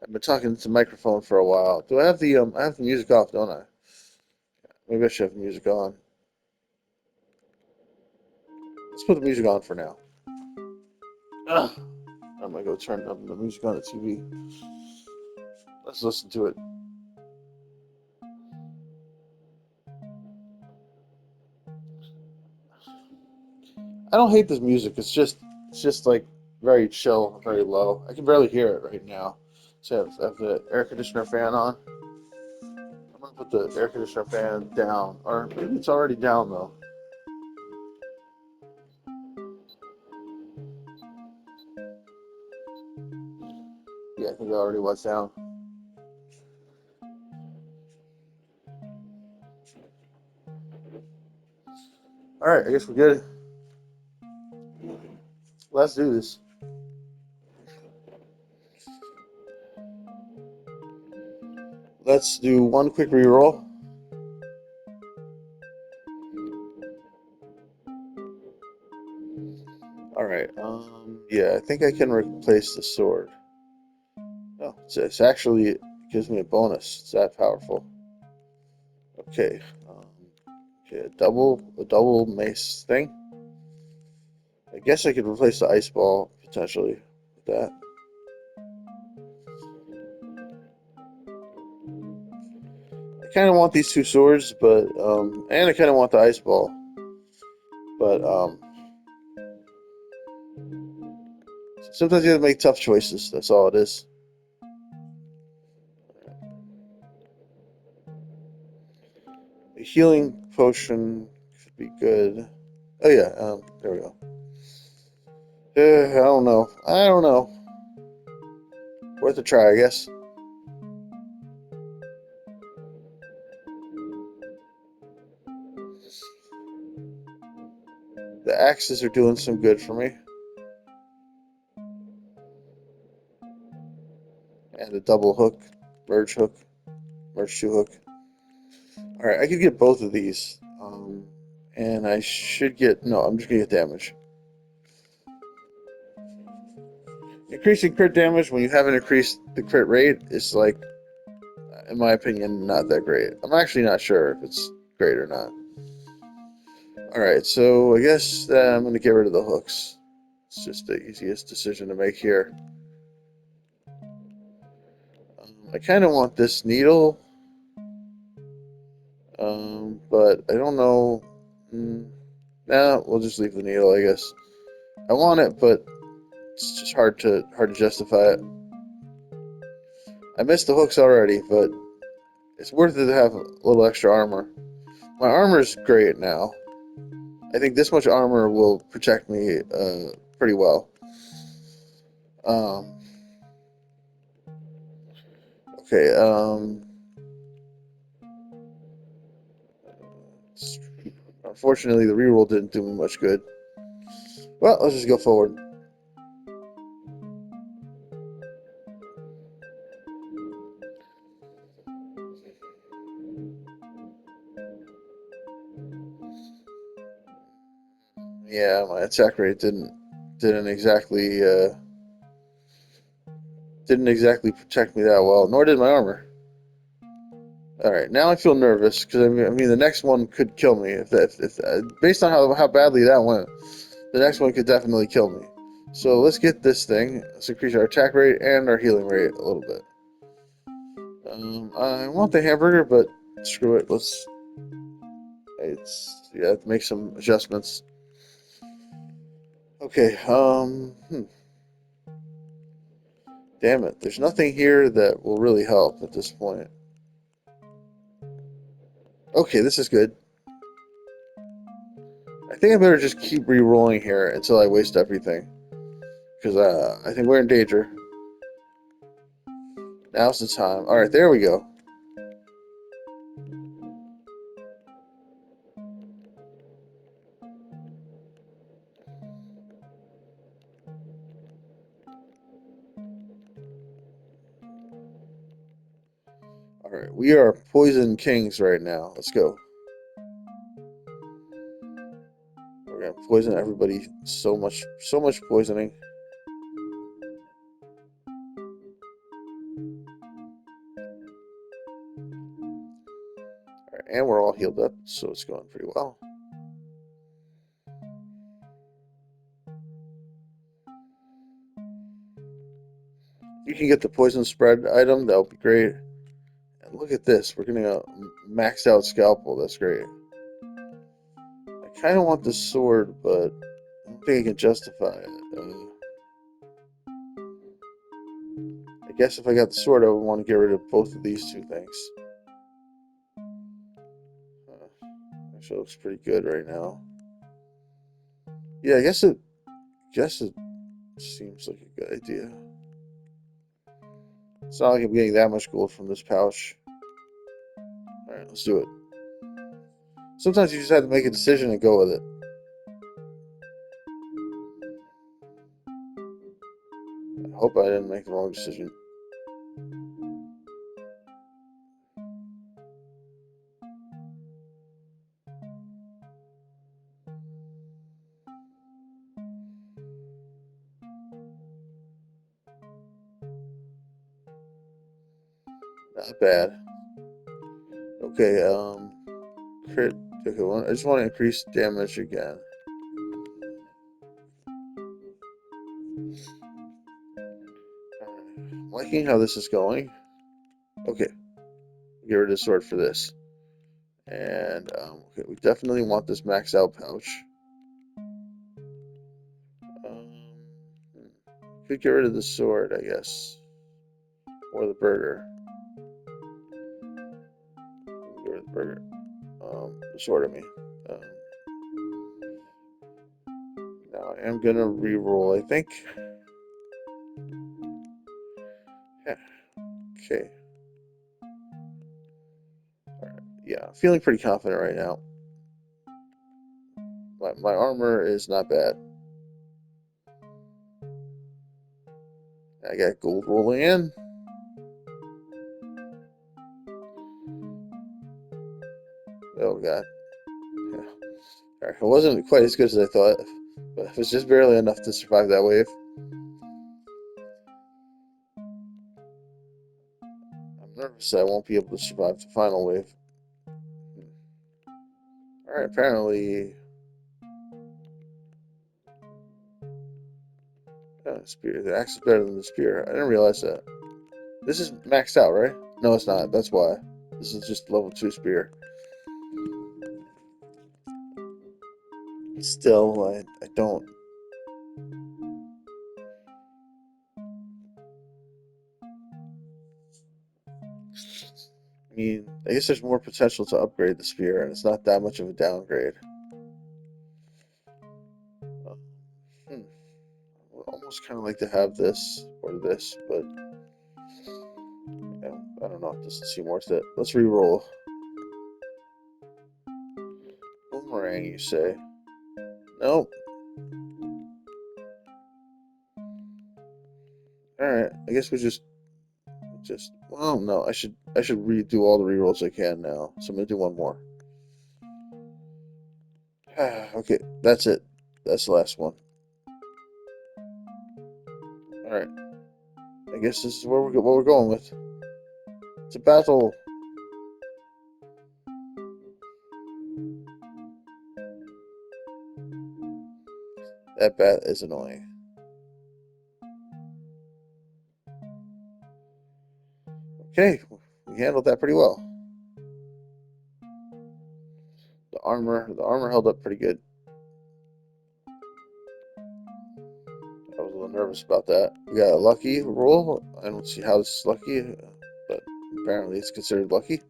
I've been talking to the microphone for a while. Do I have the I have the music off, don't I? Maybe I should have the music on. Let's put the music on for now. Ugh. I'm gonna go turn up the music on the TV. Let's listen to it. I don't hate this music. It's just like very chill, very low. I can barely hear it right now. So I have the air conditioner fan on. I'm gonna put the air conditioner fan down, or maybe it's already down though. Yeah, I think it already was down. All right, I guess we're good. Let's do this. Let's do one quick reroll. All right. Yeah, I think I can replace the sword. No, it's actually it gives me a bonus. It's that powerful. Okay. Okay, a double mace thing. I guess I could replace the ice ball potentially with that. I kind of want these two swords, but and I kind of want the ice ball, but sometimes you have to make tough choices. That's all it is. A healing potion could be good. Oh yeah, there we go. I don't know. I don't know. Worth a try, I guess. The axes are doing some good for me, and a double hook, merge hook, merge two hook. All right, I could get both of these, and I should get no. I'm just gonna get damage. Increasing crit damage when you haven't increased the crit rate is like, in my opinion, not that great. I'm actually not sure if it's great or not. All right, so I guess I'm gonna get rid of the hooks. It's just the easiest decision to make here. I kind of want this needle, but I don't know. Mm, nah, we'll just leave the needle, I guess. I want it, but it's just hard to justify it. I missed the hooks already, but it's worth it to have a little extra armor. My armor's great now. I think this much armor will protect me pretty well. Um, okay. Unfortunately, the reroll didn't do me much good. Well, let's just go forward. Yeah, my attack rate didn't exactly didn't exactly protect me that well. Nor did my armor. All right, now I feel nervous because I mean the next one could kill me if based on how badly that went, the next one could definitely kill me. So let's get this thing. Let's increase our attack rate and our healing rate a little bit. I want the hamburger, but screw it. It's yeah, have to make some adjustments. Okay. Damn it. There's nothing here that will really help at this point. Okay, this is good. I think I better just keep re-rolling here until I waste everything, because I think we're in danger. Now's the time. All right, there we go. All right, we are poison kings right now. Let's go. We're gonna poison everybody. So much poisoning. Alright, and we're all healed up, so it's going pretty well. You can get the poison spread item, that would be great. And look at this, we're getting a maxed out scalpel, that's great. I kind of want the sword, but I don't think I can justify it. I guess if I got the sword, I would want to get rid of both of these two things. Actually, looks pretty good right now. Yeah, I guess it seems like a good idea. It's not like I'm getting that much gold from this pouch. Alright, let's do it. Sometimes you just have to make a decision and go with it. I hope I didn't make the wrong decision. Not bad. Okay, crit. Okay, I just want to increase damage again. I'm liking how this is going. Okay, get rid of the sword for this. And, okay, we definitely want this max out pouch. Could get rid of the sword, I guess. Or the burger. Get rid of the burger. The sword, I mean. Now I am gonna re-roll, I think. Yeah. Okay. Alright. Yeah, feeling pretty confident right now. My armor is not bad. I got gold rolling in. Oh god. Yeah. Alright, it wasn't quite as good as I thought, but it was just barely enough to survive that wave. I'm nervous that I won't be able to survive the final wave. Alright, apparently... spear. The axe is better than the spear. I didn't realize that. This is maxed out, right? No, it's not. That's why. This is just level 2 spear. Still, I don't... I mean, I guess there's more potential to upgrade the spear, and it's not that much of a downgrade. I would almost kind of like to have this or this, but I don't know. It doesn't seem worth it. Let's re-roll. Boomerang, you say? Nope. Alright, I guess we just... Well, no, I should redo all the re-rolls I can now. So I'm going to do one more. Okay, that's it. That's the last one. Alright. I guess this is where what we're going with. It's a battle. That bat is annoying. Okay, we handled that pretty well. The armor held up pretty good. I was a little nervous about that. We got a lucky roll. I don't see how this is lucky, but apparently it's considered lucky.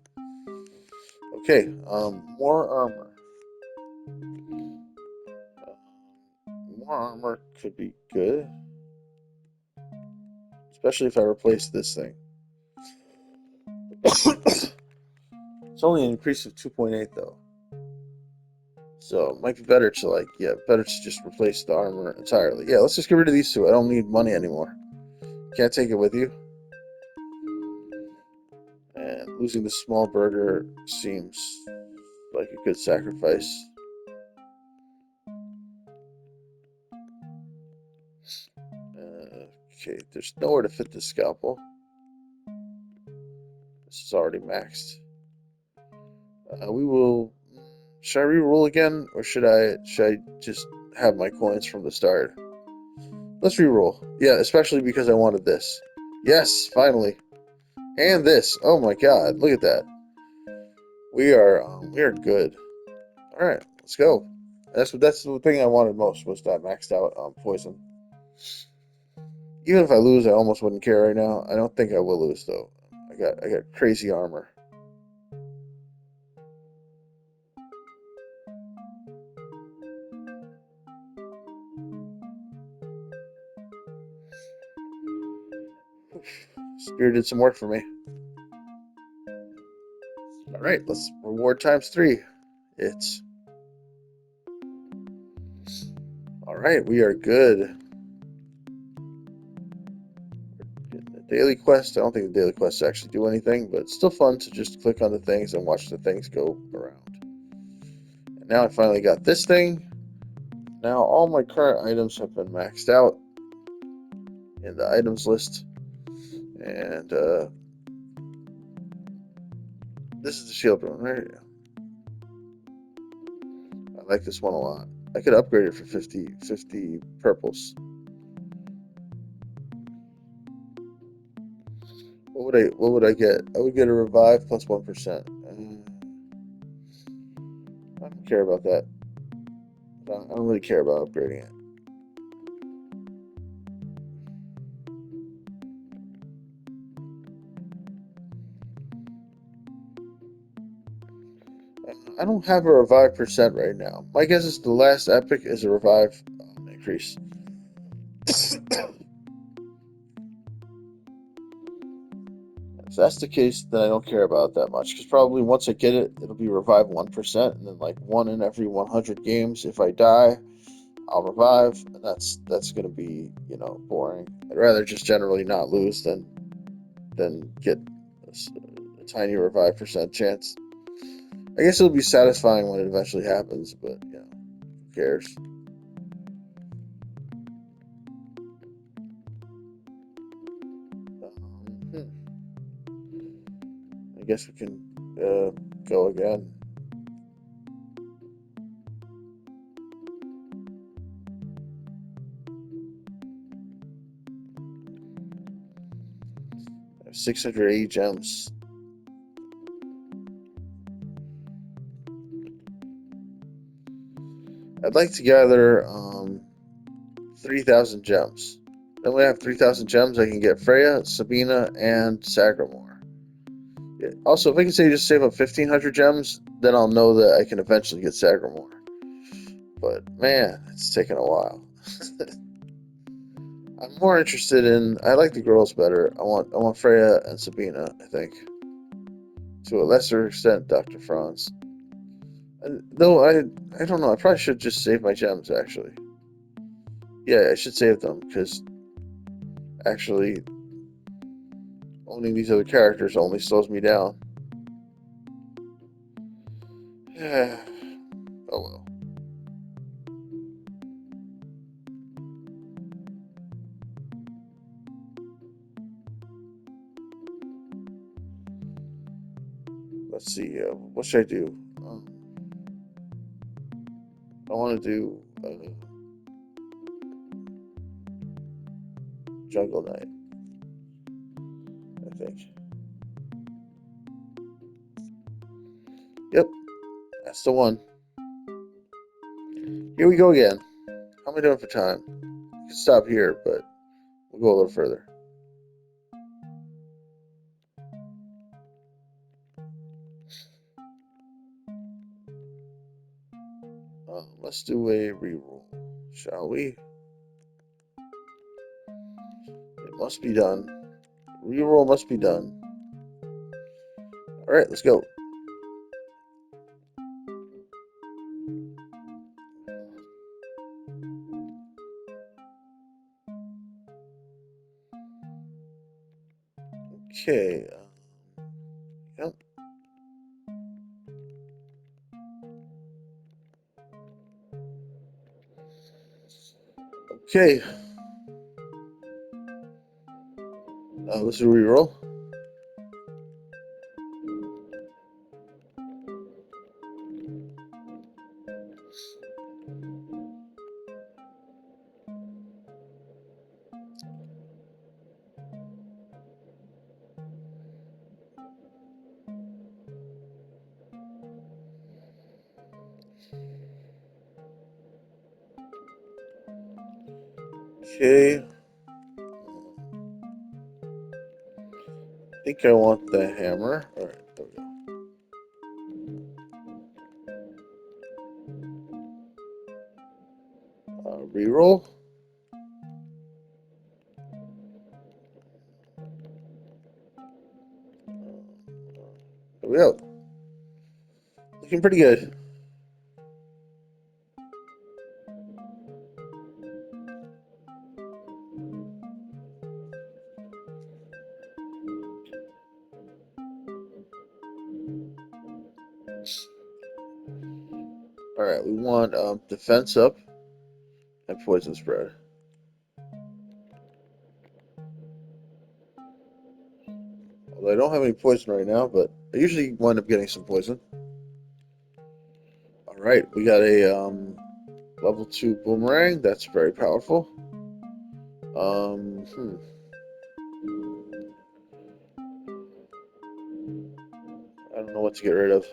Okay, more armor. More armor could be good, especially if I replace this thing. It's only an increase of 2.8 though. So it might be better to better to just replace the armor entirely. Yeah, let's just get rid of these two. I don't need money anymore. Can't take it with you. And losing the small burger seems like a good sacrifice. Okay, there's nowhere to fit this scalpel. This is already maxed. We will. Should I re-roll again, or should I just have my coins from the start? Let's re-roll. Yeah, especially because I wanted this. Yes, finally, and this. Oh my God, look at that. We are good. All right, let's go. That's the thing I wanted most was that maxed out poison. Even if I lose, I almost wouldn't care right now. I don't think I will lose though. I got crazy armor. Spear did some work for me. All right, let's reward times 3. It's all right. We are good. The daily quest. I don't think the daily quests actually do anything, but it's still fun to just click on the things and watch the things go around. And now I finally got this thing. Now all my current items have been maxed out in the items list, and this is the shield one. Right? I like this one a lot. I could upgrade it for 50 purples. What would I get? I would get a revive plus 1%. I don't care about that. I don't really care about upgrading it. I don't have a revive percent right now. My guess is the last epic is a revive increase. If that's the case, then I don't care about it that much. Because probably once I get it, it'll be revive 1%, and then like 1 in every 100 games. If I die, I'll revive, and that's gonna be boring. I'd rather just generally not lose than get a tiny revive percent chance. I guess it'll be satisfying when it eventually happens, but who cares? Hmm. I guess we can go again. I have 680 gems. I'd like to gather 3,000 gems. Then when I have 3,000 gems, I can get Freya, Sabina, and Sagramore. Yeah. Also, if I can say just save up 1,500 gems, then I'll know that I can eventually get Sagramore. But man, it's taken a while. I'm more interested in. I like the girls better. I want Freya and Sabina. I think to a lesser extent, Dr. Franz. No, I don't know. I probably should just save my gems. Actually, yeah, I should save them because actually owning these other characters only slows me down. Yeah. Oh well. Let's see. What should I do? I want to do Jungle Knight. I think. Yep, that's the one. Here we go again. How am I doing for time? I can stop here, but we'll go a little further. Let's do a reroll, shall we? It must be done. Reroll must be done. All right, let's go. Okay. Yep. Okay. Let's do a reroll. Okay. I think I want the hammer. Alright, there we go. Reroll. There we go. Looking pretty good. Alright, we want defense up and poison spread. Although I don't have any poison right now, but I usually wind up getting some poison. Alright, we got a level 2 boomerang. That's very powerful. Um, hmm. I don't know what to get rid of.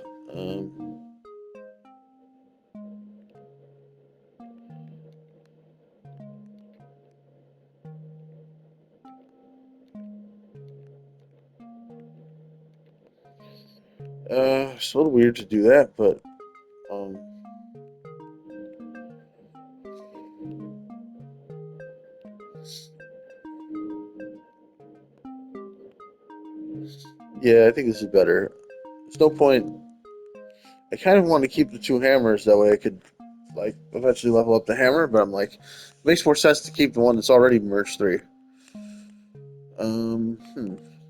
It's a little weird to do that, but um, yeah, I think this is better. There's no point. I kind of want to keep the two hammers that way I could like eventually level up the hammer, but I'm like, it makes more sense to keep the one that's already merged 3. Hmm.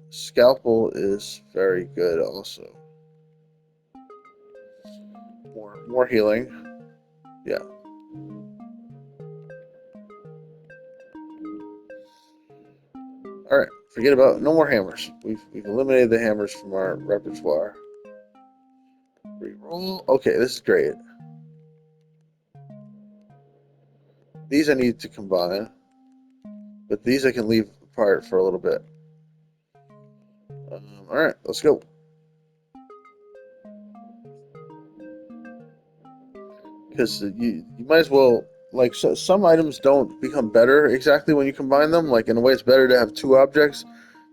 Scalpel is very good also. More healing. Yeah. All right. Forget about no more hammers. We've eliminated the hammers from our repertoire. Reroll. Okay, this is great. These I need to combine, but these I can leave apart for a little bit. All right, let's go. Because you might as well like some items don't become better exactly when you combine them. Like in a way, it's better to have 2 objects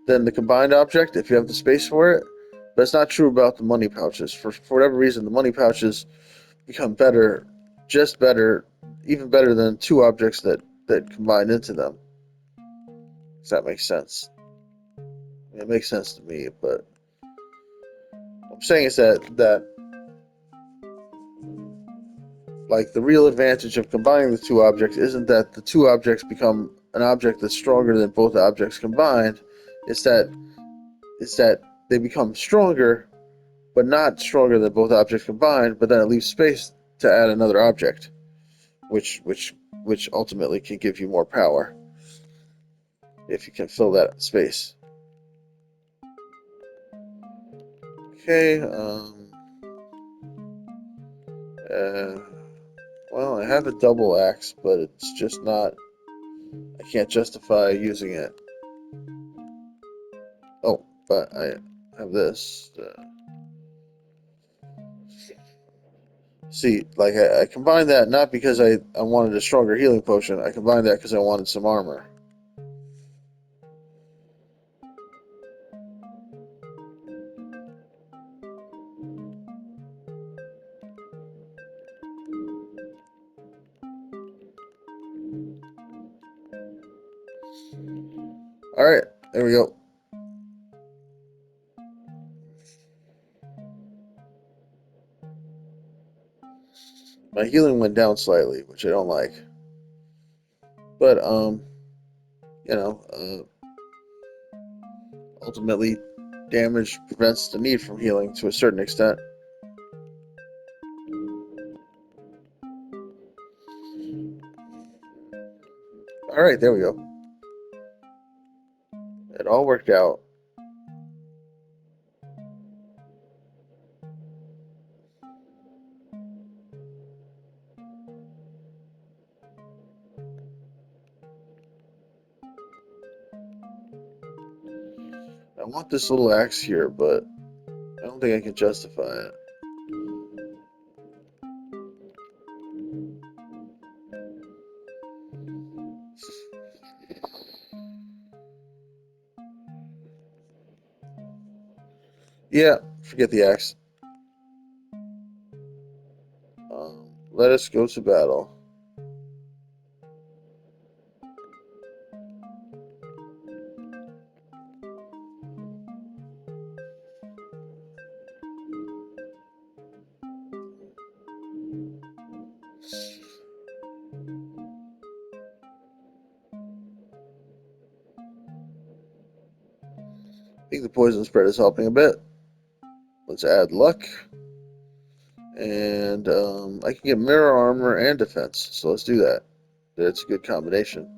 than the combined object if you have the space for it. But it's not true about the money pouches. For whatever reason, the money pouches become better, just better, even better than 2 objects that combine into them. If that makes sense. It makes sense to me, but what I'm saying is that like the real advantage of combining the 2 objects isn't that the 2 objects become an object that's stronger than both objects combined. It's that it's that they become stronger, but not stronger than both objects combined. But then it leaves space to add another object, which which which ultimately can give you more power if you can fill that space. Okay. Uh, well, I have a double axe, but it's just not. I can't justify using it. Oh, but I have this. See, like I combined that not because I wanted a stronger healing potion. I combined that because I wanted some armor. All right, there we go. My healing went down slightly, which I don't like. But you know, ultimately, damage prevents the need from healing to a certain extent. All right, there we go. It all worked out. I want this little axe here, but I don't think I can justify it. Yeah, forget the axe. Let us go to battle. I think the poison spread is helping a bit. Let's add luck. And I can get mirror armor and defense, so let's do that. That's a good combination.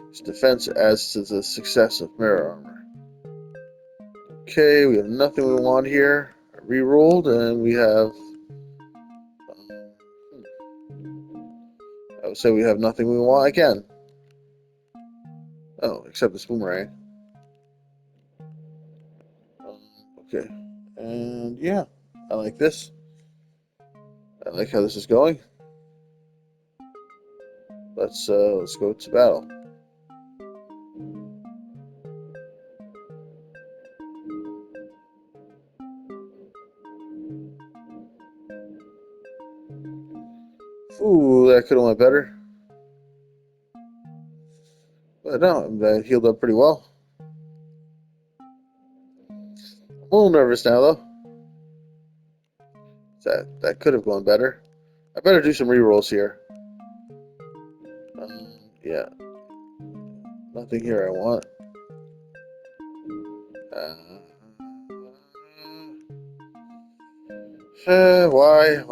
This defense adds to the success of mirror armor. Okay, we have nothing we want here. Rerolled, and we have. I would say we have nothing we want again. Oh, except this boomerang. Okay, and yeah, I like this. I like how this is going. Let's go to battle. Ooh, that could have went better. But no, I healed up pretty well. I'm a little nervous now though. That could have gone better. I better do some rerolls here. Yeah, nothing here I want. Why?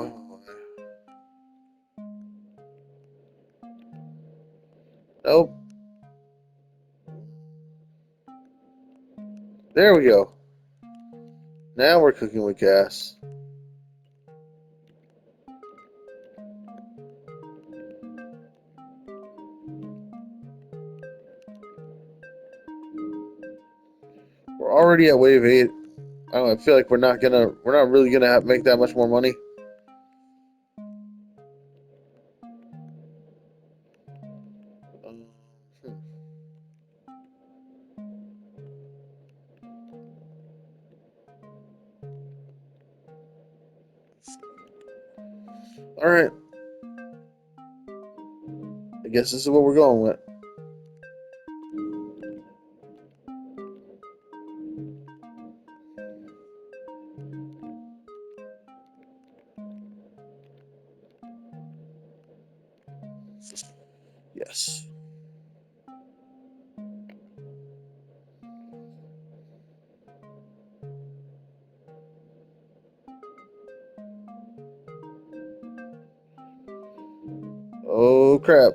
Nope. There we go. Now we're cooking with gas. We're already at wave 8. I don't know, I feel like we're not really gonna make that much more money. Um, hmm. All right. I guess this is what we're going with. Yes. Oh crap.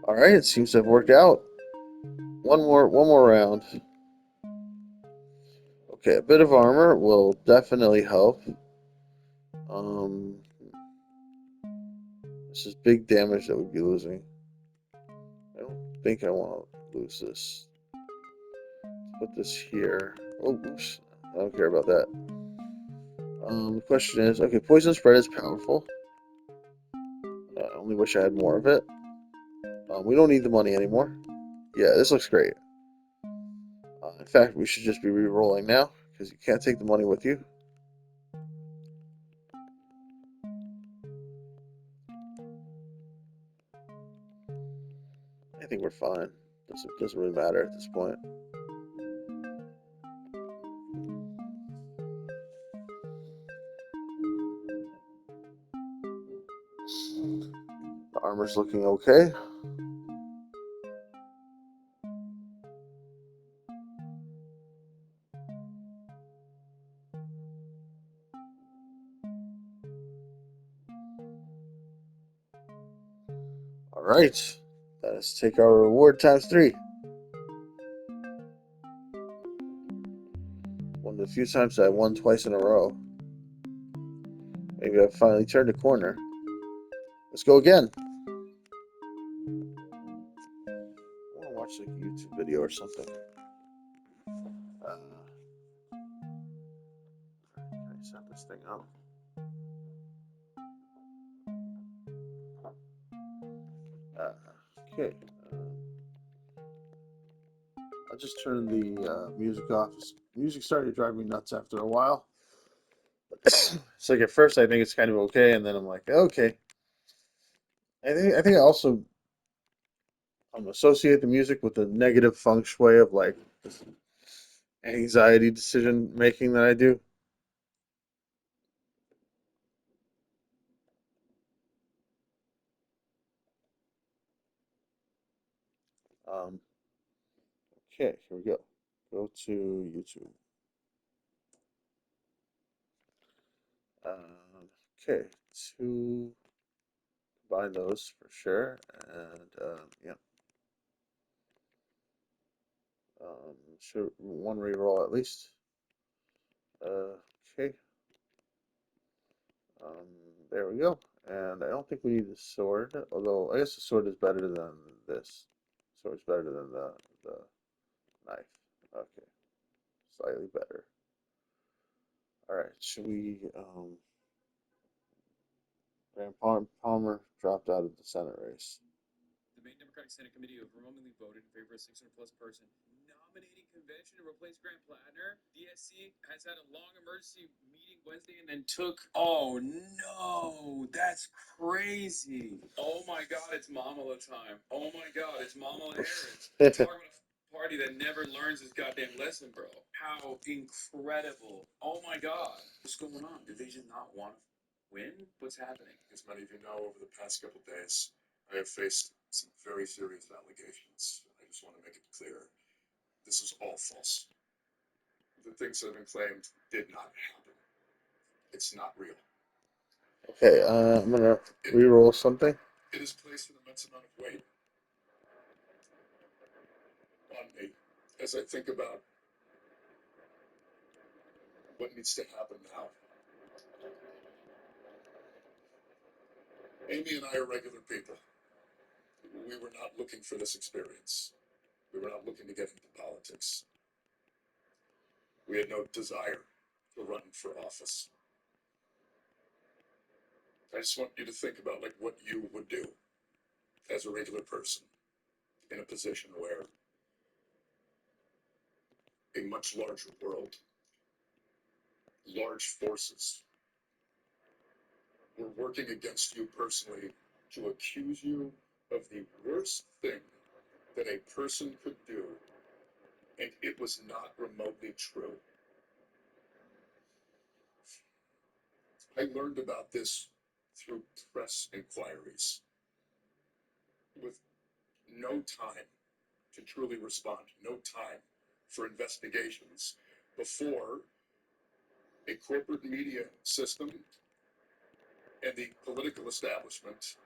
All right, it seems to have worked out. One more round. Okay, a bit of armor will definitely help. Um, this is big damage that we'd be losing. I don't think I want to lose this. Let's put this here. Oh, oops. I don't care about that. The question is, okay, poison spread is powerful. I only wish I had more of it. We don't need the money anymore. Yeah, this looks great. In fact, we should just be re-rolling now because you can't take the money with you. I think we're fine. Doesn't really matter at this point. The armor's looking okay. All right, let's take our reward times 3. One of the few times I won twice in a row. Maybe I've finally turned a corner. Let's go again. I want to watch like a YouTube video or something. Can I set this thing up? Okay. I just turned the music off. Music started to drive me nuts after a while. It's like at first I think it's kind of okay, and then I'm like, okay. I think I also associate the music with the negative feng shui of like this anxiety decision making that I do. Um, okay, here we go. Go to YouTube. Okay, to combine those for sure, and yeah, should one reroll at least. Okay, um, there we go. And I don't think we need the sword, although I guess the sword is better than this. Sword's better than the knife. Okay, slightly better. All right, should we? Graham Palmer dropped out of the Senate race. The main Democratic Senate Committee overwhelmingly voted in favor of 600 plus person nominating convention to replace Grant Plattner. DSC has had a long emergency meeting Wednesday and then took. Oh no, that's crazy. Oh my God, it's Mamala time. Oh my God, it's Mamala Harris. Talking about a party that never learns this goddamn lesson, bro. How incredible. Oh my God. What's going on? Do they just not want to win? What's happening? As many of you know, over the past couple of days, I have faced some very serious allegations. I just want to make it clear this is all false. The things that have been claimed did not happen. It's not real. Okay, I'm gonna re-roll something. It has placed an immense amount of weight on me as I think about what needs to happen now. Amy and I are regular people. We were not looking for this experience. We were not looking to get into politics. We had no desire to run for office. I just want you to think about like what you would do as a regular person in a position where a much larger world, large forces, were working against you personally to accuse you of the worst thing that a person could do, and it was not remotely true. I learned about this through press inquiries with no time to truly respond, no time for investigations before a corporate media system and the political establishment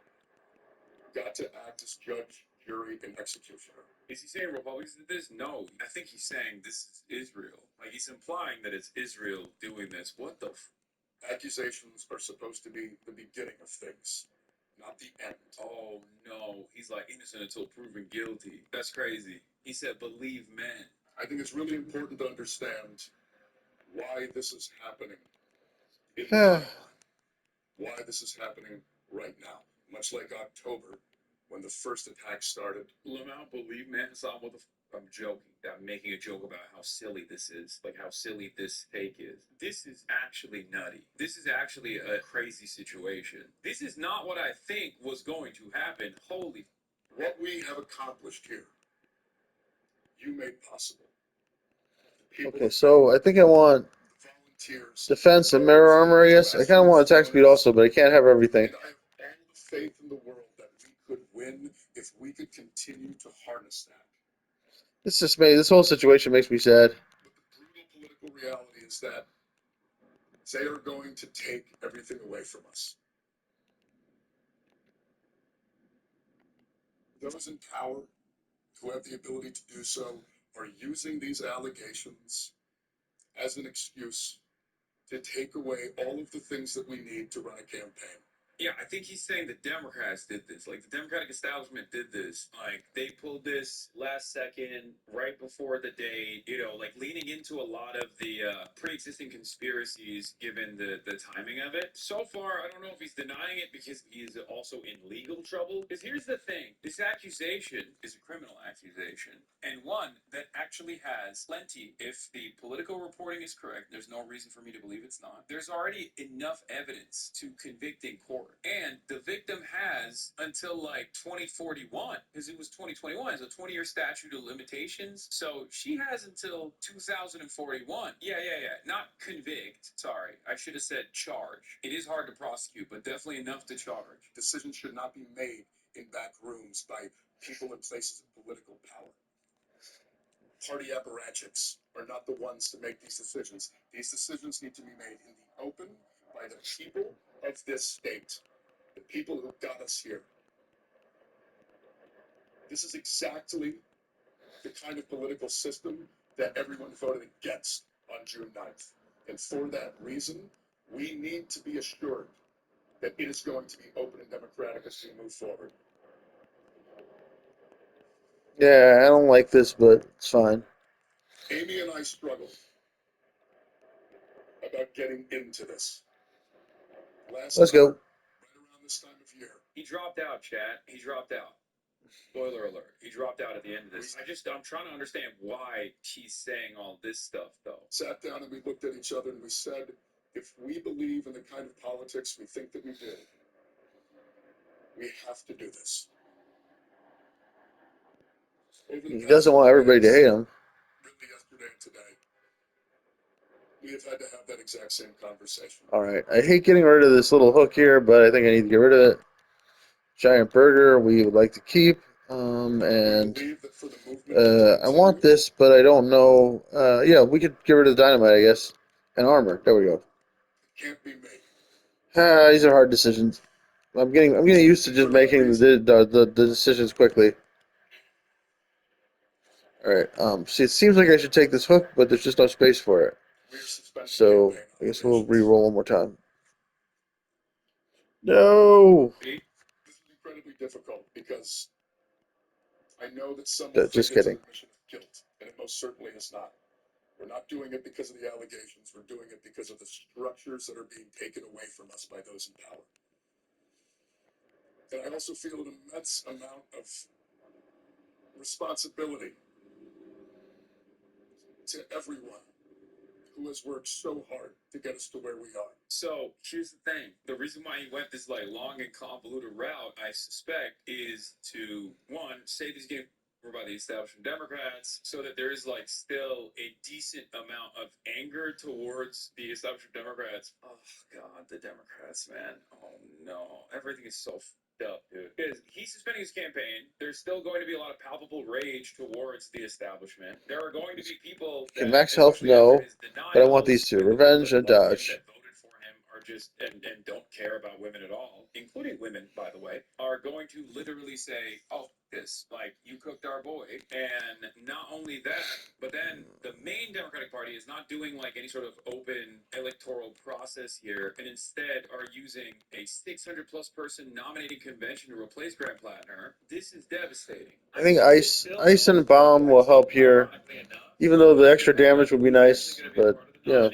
got to act as judge, jury, and executioner. Is he saying Republicans did this? No. I think he's saying this is Israel. Like he's implying that it's Israel doing this. What the Accusations are supposed to be the beginning of things, not the end. Oh no. He's like innocent until proven guilty. That's crazy. He said believe men. I think it's really important to understand why this is happening in the timeline, why this is happening right now. Much like October, when the first attack started. Lamau, believe men. So I'm joking. I'm making a joke about how silly this is. Like how silly this take is. This is actually nutty. This is actually a crazy situation. This is not what I think was going to happen. Holy. What we have accomplished here, you made possible. Okay, so I think I want Volunteers, defense and mirror armor, I guess. I kind of want attack speed also, but I can't have everything. and I have all the faith in the world that we could win if we could continue to harness that. This whole situation makes me sad. But the brutal political reality is that they are going to take everything away from us. Those in power who have the ability to do so are using these allegations as an excuse to take away all of the things that we need to run a campaign. Yeah, I think he's saying the Democrats did this. Like the Democratic establishment did this. Like they pulled this last second, right before the date. You know, like leaning into a lot of the pre-existing conspiracies, given the timing of it. So far, I don't know if he's denying it because he's also in legal trouble. Because here's the thing: this accusation is a criminal accusation, and one that actually has plenty. If the political reporting is correct, there's no reason for me to believe it's not. There's already enough evidence to convict in court. And the victim has until like 2041, because it was 2021, it's a 20-year statute of limitations. So she has until 2041. Yeah. Not convict. Sorry, I should have said charge. It is hard to prosecute, but definitely enough to charge. Decisions should not be made in back rooms by people in places of political power. Party apparatchiks are not the ones to make these decisions. These decisions need to be made in the open by the people of this state, the people who got us here. This is exactly the kind of political system that everyone voted against on June 9th. And for that reason, we need to be assured that it is going to be open and democratic as we move forward. Yeah, I don't like this, but it's fine. Amy and I struggled about getting into this. Let's go. Right around this time of year, He dropped out, chat. He dropped out. Spoiler alert. He dropped out at the end of this. I'm trying to understand why he's saying all this stuff, though. sat down and we looked at each other and we said, if we believe in the kind of politics we think that we do, we have to do this. He doesn't want everybody to hate him. Really, yesterday and today, we have had to have that exact same conversation. All right. I hate getting rid of this little hook here, but I think I need to get rid of it. Giant burger we would like to keep. And I want this, but I don't know. Yeah, we could get rid of the dynamite, I guess. And armor. There we go. Can't be made. These are hard decisions. I'm getting used to just making the decisions quickly. All right. See, it seems like I should take this hook, but there's just no space for it. So I guess we'll re-roll one more time. No. This is incredibly difficult because I know that some Just kidding. It's an admission of guilt, and it most certainly is not. We're not doing it because of the allegations. We're doing it because of the structures that are being taken away from us by those in power. And I also feel an immense amount of responsibility to everyone who has worked so hard to get us to where we are. So here's the thing. The reason why he went this like long and convoluted route, I suspect, is to one, say these games were by the establishment Democrats, so that there is like still a decent amount of anger towards the establishment Democrats. Oh God, the Democrats, man. Oh no, everything is so up, dude. Because he's suspending his campaign. There's still going to be a lot of palpable rage towards the establishment. There are going to be people that Max health, no. But I want these two: revenge and dodge. That voted for him are just and don't care about women at all, including women, by the way, are going to literally say, "Oh, this like you cooked our boy," and not only that, but then the main Democratic Party is not doing like any sort of open electoral process here, and instead are using a 600 plus person nominating convention to replace Graham Plattner. This is devastating. I think ice and bomb will help here, even though the extra damage would be nice. But yeah,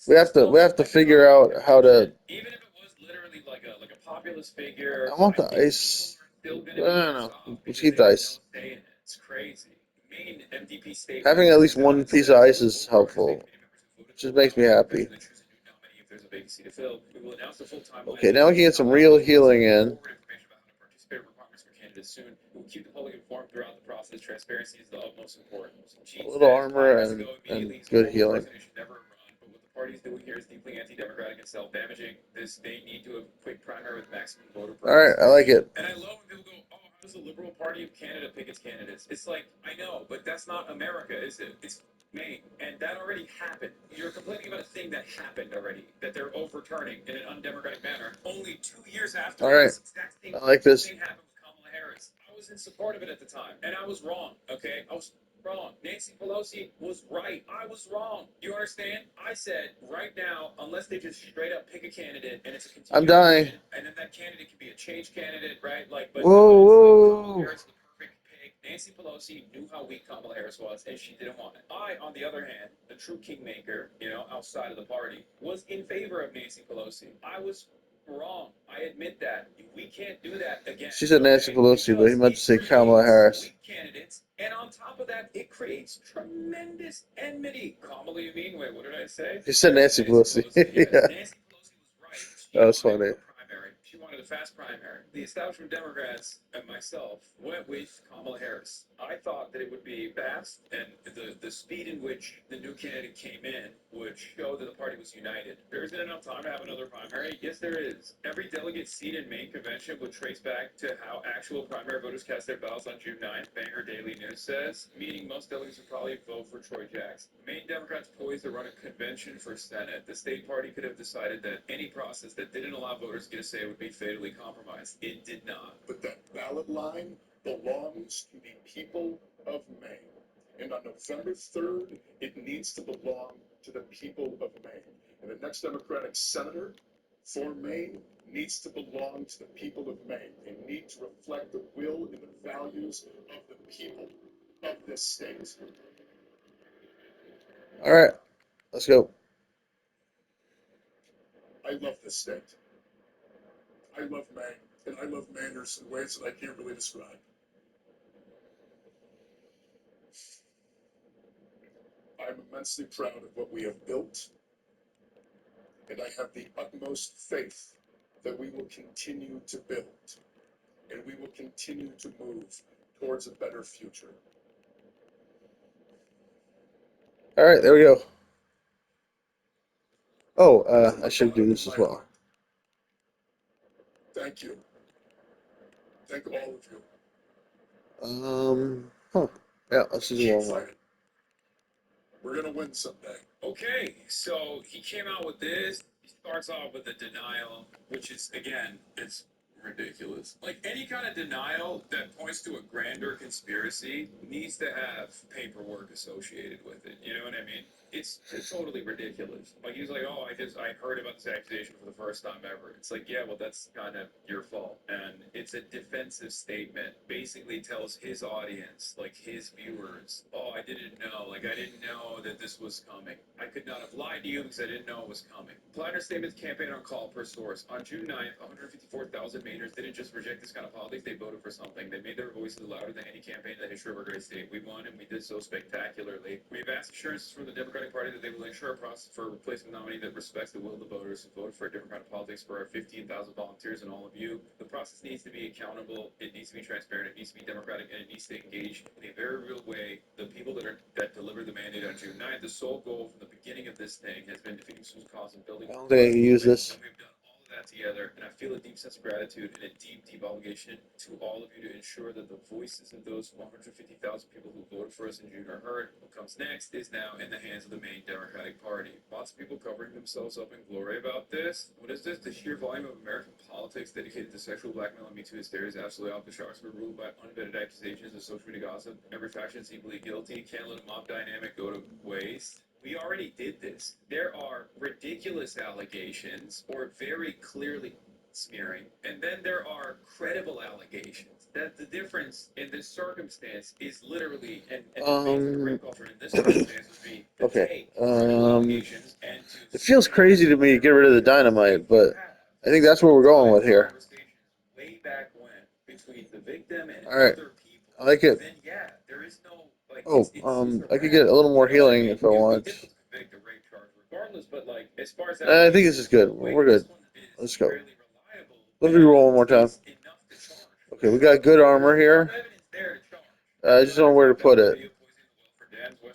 we have to figure out how to. Even if it was literally like a populist figure, I want the ice. I don't know. Let's keep the ice. It's crazy. Main MDP state Having at least one piece of ice is helpful. It just makes me happy. Okay, now we can get some real healing in. Soon. We'll keep the public informed throughout the process. Transparency is the utmost importance. A little armor and good healing. But what the party's doing here is deeply anti-democratic and self-damaging. They need to have a quick primary with maximum voter purchase. All right, I like it. And I love when people go, "Oh, how does the Liberal Party of Canada pick its candidates?" It's like, I know, but that's not America, is it? It's Maine, and that already happened. You're complaining about a thing that happened already, that they're overturning in an undemocratic manner. Only 2 years after all right, this exact I like this. Thing happened with Kamala Harris. I was in support of it at the time, and I was wrong. Okay, I was wrong. Nancy Pelosi was right. I was wrong. You understand? I said right now, unless they just straight up pick a candidate and it's a I'm continuation, dying. and then that candidate can be a change candidate, right? Like, but Whoa, no, it's like Kamala whoa. Harris is the perfect pick. Nancy Pelosi knew how weak Kamala Harris was, and she didn't want it. I, on the other hand, the true kingmaker, outside of the party, was in favor of Nancy Pelosi. I was wrong. I admit that. We can't do that again. She said Nancy okay? Pelosi, but he Because meant to say it Kamala creates Harris. weak candidates, and on top of that, it creates tremendous enmity. Kamala, you mean? Wait, what did I say? He said Nancy Pelosi. Yeah. Yeah, Nancy Pelosi was right. She that was wanted funny. a primary. She wanted a fast primary. The establishment Democrats and myself went with Kamala Harris. I thought that it would be fast, and the speed in which the new candidate came in would show that the party was united. There isn't enough time to have another primary. Yes, there is. Every delegate seat in Maine convention would trace back to how actual primary voters cast their ballots on June 9th. Bangor Daily News says, meaning most delegates would probably vote for Troy Jackson. Maine Democrats poised to run a convention for Senate. The state party could have decided that any process that didn't allow voters to get a say would be fatally compromised. It did not. But that ballot line belongs to the people of Maine. And on November 3rd, it needs to belong to the people of Maine. And the next Democratic senator for Maine needs to belong to the people of Maine. They need to reflect the will and the values of the people of this state. All right, let's go. I love this state. I love Maine, and I love Mainers in ways that I can't really describe. I'm immensely proud of what we have built, and I have the utmost faith that we will continue to build, and we will continue to move towards a better future. All right, there we go. Oh, I should do this as well. Thank you. Thank all of you. Huh. Yeah, let's just do Keep one more. fighting. We're gonna win someday. Okay, so he came out with this. He starts off with a denial, which is, again, it's ridiculous. Like, any kind of denial that points to a grander conspiracy needs to have paperwork associated with it. You know what I mean? It's totally ridiculous. Like, he's like, oh, I heard about this accusation for the first time ever. It's like, yeah, well, that's kind of your fault. And it's a defensive statement. Basically tells his audience, like his viewers, oh, I didn't know. Like, I didn't know that this was coming. I could not have lied to you because I didn't know it was coming. Platter statements campaign on call per source. On June 9th, 154,000 Mainers didn't just reject this kind of politics, they voted for something. They made their voices louder than any campaign in the history of our great state. We won, and we did so spectacularly. We have asked assurances from the Democratic Party that they will ensure a process for a replacement nominee that respects the will of the voters who voted for a different kind of politics for our 15,000 volunteers and all of you. The process needs to be accountable, it needs to be transparent, it needs to be democratic, and it needs to engage in a very real way the people that delivered the mandate on June 9th. The sole goal from the beginning of this thing has been defeating Sue's cause and building. I don't think I can use this. And we've done all of that together, and I feel a deep sense of gratitude and a deep, deep obligation to all of you to ensure that the voices of those 150,000 people who voted for us in June are heard. What comes next is now in the hands of the Maine Democratic Party. Lots of people covering themselves up in glory about this. What is this? The sheer volume of American politics dedicated to sexual blackmail and Me Too hysteria is absolutely off the charts. We're ruled by unvetted accusations of social media gossip. Every faction is equally guilty. Can't let a mob dynamic go to waste. We already did this. There are ridiculous allegations or very clearly smearing, and then there are credible allegations. That the difference in this circumstance is literally, and the rape culture in this circumstance would be to Okay. take credible allegations and to. It feels crazy to me to get rid of the dynamite, but I think that's what we're going with here. Way back when, between the victim and All right. other people, I like it. then yeah, there is no like. Oh, I could get a little more healing if I want. Regardless, but like as far as I think this is good. We're good. Let's go. Let's reroll one more time. Okay, we got good armor here. I just don't know where to put it.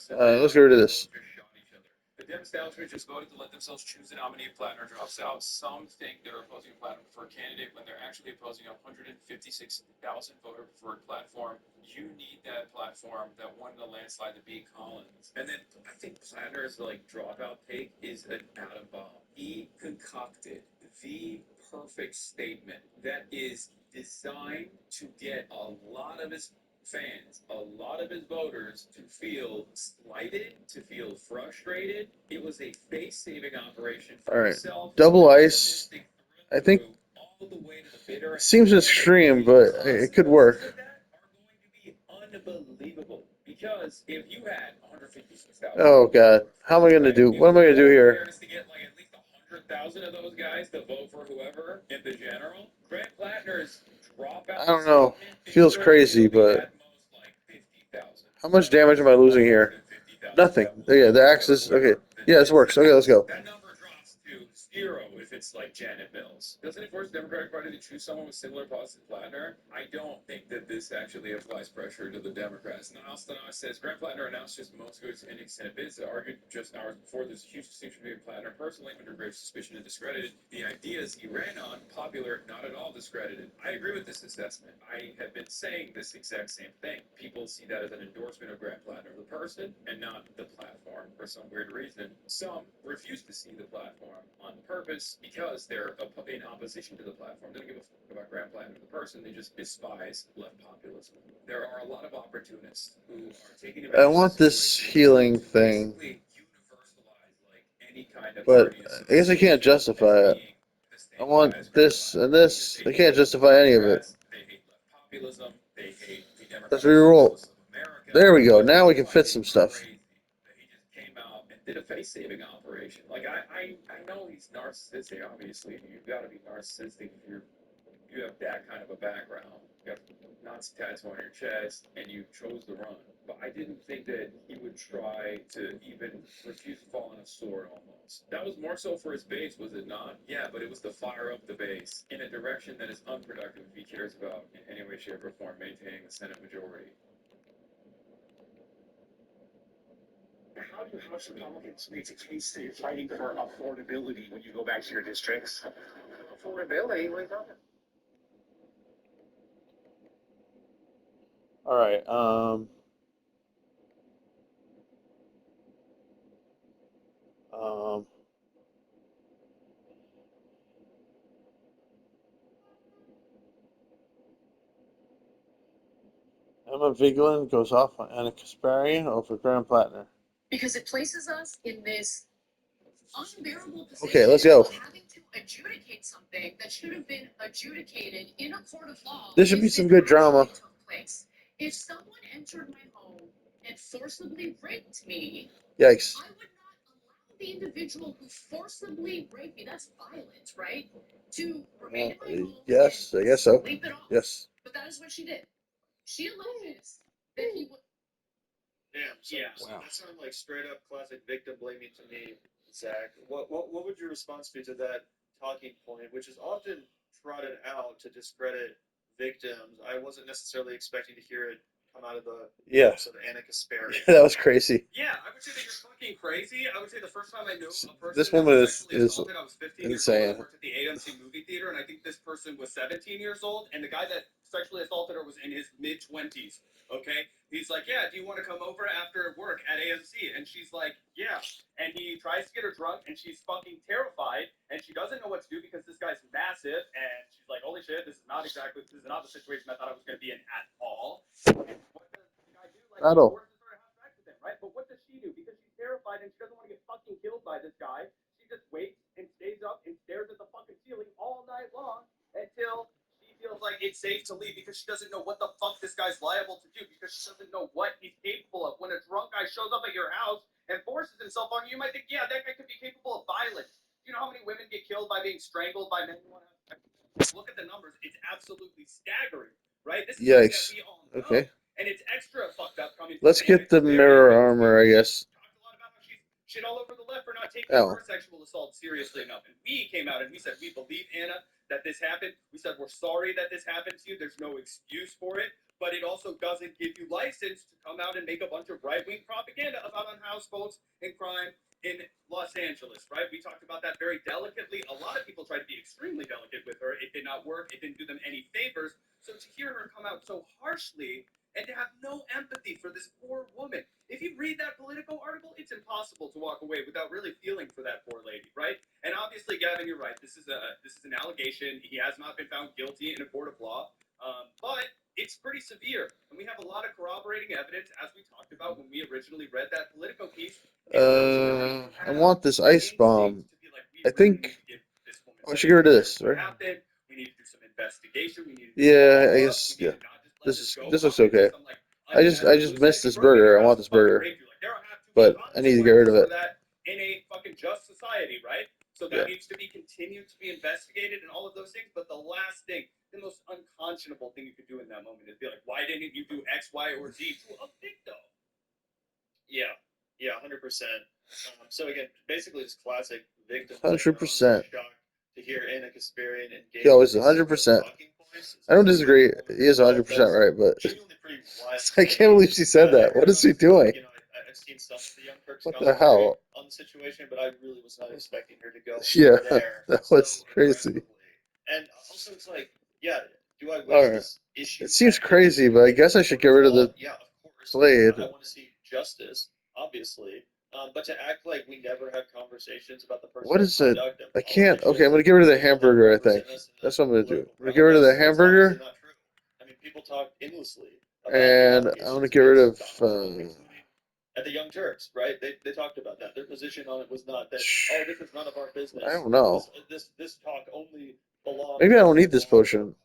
Let's get rid of this. The Dem establishment just voted to let themselves choose a nominee if Plattner drops out. Some think they're opposing Plattner for a candidate when they're actually opposing a 156,000 voter preferred platform. You need that platform that won the landslide to beat Collins. And then I think Plattner's like dropout take is an atom bomb. He concocted the perfect statement that is designed to get a lot of his fans, a lot of his voters, to feel slighted, to feel frustrated. It was a face-saving operation for All right. himself. Double a ice. logistic I think through all the way to the bitter seems end. extreme, but it could work. Consequences of that are going to be unbelievable. Because if you had 156,000, Oh God, how am I gonna do? What am I gonna do here? to get like at least 100,000 of those guys to vote for whoever in the general, Grant Plattner's dropout. I don't know. Feels crazy, but At most like 50,000. how much damage am I losing here? Nothing. Yeah, the axe is okay. Yeah, this works. Okay, let's go. That number drops to 0 if it's like Janet Mills. Doesn't it force the Democratic Party to choose someone with similar policies to Plattner? I don't think that this actually applies pressure to the Democrats. Niles says Grant Plattner announced his most goods in Senate bids that argued just hours before there's a huge distinction between Plattner personally under grave suspicion and discredited. The ideas he ran on, popular, not at all discredited. I agree with this assessment. I have been saying this exact same thing. People see that as an endorsement of Grant Plattner, the person, and not the platform for some weird reason. Some refuse to see the platform on purpose because they're in opposition to the platform. They don't give a fuck about Grant Plattner, the person. They just despise left populism. There are a lot of opportunists who are taking advantage I of want the this situation healing to thing, basically universalize like any kind of but party I guess I can't justify it. I want this and this. I can't justify any of it. They hate left populism. They hate the Let's Democratic reroll. Socialists of America. There we go. Now we can fit some stuff. Crazy that he just came out and did a face-saving operation. Like I know he's narcissistic. Obviously, you've got to be narcissistic if you have that kind of a background. You have Nazi tattoo on your chest, and you chose to run. But I didn't think that he would try to even refuse to fall on a sword almost. That was more so for his base, was it not? Yeah, but it was to fire up the base in a direction that is unproductive if he cares about, in any way, shape, or form, maintaining the Senate majority. How do House Republicans make a case that you're fighting for affordability when you go back to your districts? Affordability? What are you talking? All right. Emma Vigeland goes off on Anna Kasparian over Graham Plattner. Because it places us in this unbearable position Okay, let's go. of having to adjudicate something that should have been adjudicated in a court of law. This should be if some it good drama. actually took place. If someone entered my home and forcibly raped me, Yikes. I would not allow the individual who forcibly raped me, that's violent, right? To remain in my home Yes, and I guess so. sleep it off. Yes. But that is what she did. She alleges that he would. Damn. So, Yeah. so Wow. that sounds like straight up classic victim blaming to me, Zach. What would your response be to that talking point, which is often trotted out to discredit victims? I wasn't necessarily expecting to hear it come out of the Yeah. lips of Anna Kasparian. That was crazy. Yeah, I would say that you're fucking crazy. I would say the first time I knew a person This that woman was is- sexually is assaulted, I was 15 years insane. old. I worked at the AMC movie theater, and I think this person was 17 years old, and the guy that sexually assaulted her was in his mid-20s. Okay, he's like, yeah, do you want to come over after work at AMC? And she's like, yeah. And he tries to get her drunk, and she's fucking terrified, and she doesn't know what to do because this guy's massive, and she's like, holy shit, this is not the situation I thought I was going to be in at all. And what does the guy do? Like, Battle. he forces her to have sex with him, right? But what does she do? Because she's terrified and she doesn't want to get fucking killed by this guy, she just waits and stays up and stares at the fucking ceiling all night long until she feels like it's safe to leave because she doesn't know what the fuck this guy's liable to do because she doesn't know what he's capable of. When a drunk guy shows up at your house and forces himself on you, you might think, yeah, that guy could be capable of violence. Do you know how many women get killed by being strangled by men who want to have sex? Look at the numbers. It's absolutely staggering, right? This is something Yikes. that we all know. Okay. And it's extra fucked up coming from Let's get the Anna Kasparian mirror because armor, I guess. talked a lot about how she's shit all over the left for not taking Oh. her sexual assault seriously enough. And we came out and we said we believe Anna that this happened. We said we're sorry that this happened to you. There's no excuse for it, but it also doesn't give you license to come out and make a bunch of right-wing propaganda about unhoused votes and crime in Los Angeles, right? We talked about that very delicately. A lot of people tried to be extremely delicate with her. It did not work. It didn't do them any favors. So to hear her come out so harshly and to have no empathy for this poor woman. If you read that Politico article, it's impossible to walk away without really feeling for that poor lady, right? And obviously, Gavin, you're right. This is an allegation. He has not been found guilty in a court of law. But it's pretty severe. And we have a lot of corroborating evidence, as we talked about when we originally read that Politico piece. I want this ice bomb. I think I should get rid of this, right? We need to do some investigation. We need to Yeah, I guess, yeah. This looks okay. I just missed this burger. I want this burger, but I need to get rid of it. In a fucking just society, right? So that needs to be continued to be investigated and all of those things. But the last thing, the most unconscionable thing you could do in that moment is be like, why didn't you do X, Y, or Z to a victim? Yeah, 100%. So again, basically, just classic victim. 100%. To hear Anna Kasparian engage. He always 100%. I don't disagree. He is 100% right, but I can't believe she said that. What is she doing? You know, I've seen some of the Young Turks What the hell? on the situation, but I really was not expecting her to go Yeah, there. that was so crazy. aggressively. And also, it's like, yeah, do I wish Alright. this issue? It seems had crazy, been but I guess I should get rid of the Yeah, of course. blade. I want to see justice, obviously. But to act like we never had conversations about the person's What is it? conduct and I can't. politicians Okay, I'm gonna get rid of the people that hamburger, I think. represent us in That's the what I'm gonna do. political I'm gonna get rid of the process. That's hamburger, obviously not true. I mean, people talk endlessly about the and I'm allegations gonna get rid of. against Donald Trump, including at the Young Turks, right? They talked about that. Their position on it was not that, oh, this is none of our business. I don't know. This talk only belongs. Maybe I don't need this potion.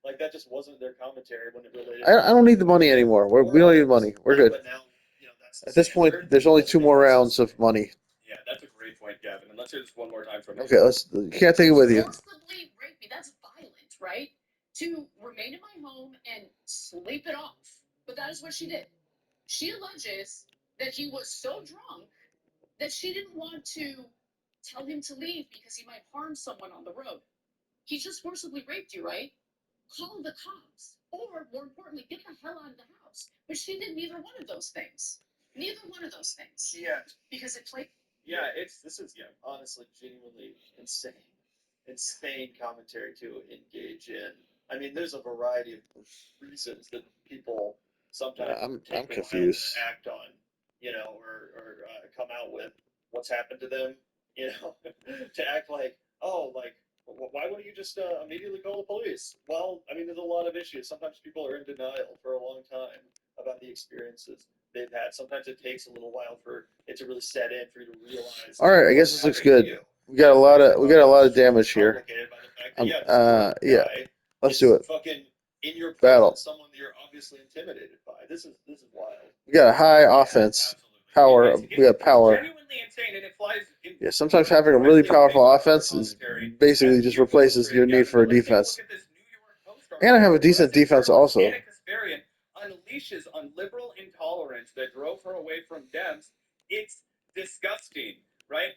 Like that just wasn't their commentary when it related. I don't need the money anymore. We don't need money. We're good. But now, you know, that's the At this point, standard. there's only 2 more rounds of money. Yeah, that's a great point, Gavin. And let's hear this one more time from Okay, you can't take it with you. Forcibly rape me. That's violent, right? To remain in my home and sleep it off. But that is what she did. She alleges that he was so drunk that she didn't want to tell him to leave because he might harm someone on the road. He just forcibly raped you, right? Call the cops. Or, more importantly, get the hell out of the house. But she did neither one of those things. Neither one of those things. Yeah. Because it played. Yeah, this is honestly genuinely insane commentary to engage in. I mean, there's a variety of reasons that people sometimes I'm take a while to confused. act on, or come out with what's happened to them, to act like, oh, like, why wouldn't you just immediately call the police? Well, I mean, there's a lot of issues. Sometimes people are in denial for a long time about the experiences they've had. Sometimes it takes a little while for it to really set in, for you to realize. All right, I guess this looks good. We got a lot of damage here. Yeah, let's do it. Fucking in your Battle. someone that you're obviously intimidated by. This is wild. We got a high offense. Power. We got power. Genuinely insane, and it flies in. Yeah, sometimes having a really powerful offense is basically just replaces your need for a defense. And I have a decent defense also. Anna Kasparian unleashes on liberal intolerance that drove her away from Dems. It's disgusting, right?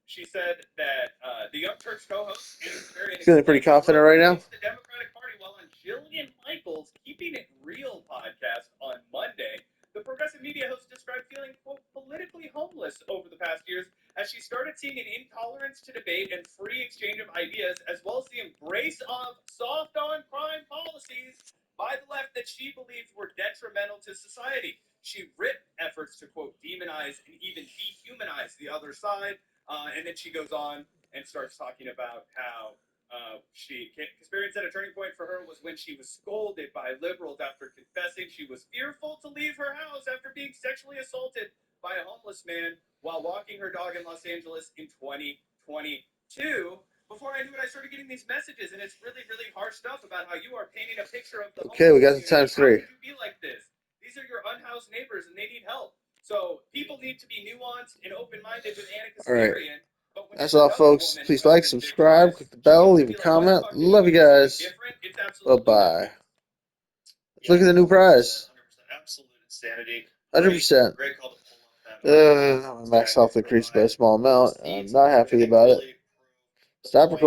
She said that the Young Turks co-host Anna Kasparian Feeling pretty confident right now. The Democratic Party, while on Jillian Michaels' Keeping It Real podcast on Monday, the progressive media host described feeling, quote, politically homeless over the past years as she started seeing an intolerance to debate and free exchange of ideas, as well as the embrace of soft on crime policies by the left that she believed were detrimental to society. She ripped efforts to, quote, demonize and even dehumanize the other side. And then she goes on and starts talking about how Kasparian said a turning point for her was when she was scolded by liberals after confessing she was fearful to leave her house after being sexually assaulted by a homeless man while walking her dog in Los Angeles in 2022. Before I knew it, I started getting these messages, and it's really, really harsh stuff about how you are painting a picture of the Okay, we got the times 3. How could you be like this? These are your unhoused neighbors, and they need help. So people need to be nuanced and open-minded with Anna Kasparian. All right. That's all, folks. Please like, subscribe, click the bell, leave a comment. Love you guys. Bye-bye. Let's look at the new prize. Absolute insanity. 100%. Great call to pull on that. Max health increased by a small amount. I'm not happy about it. Stop recording.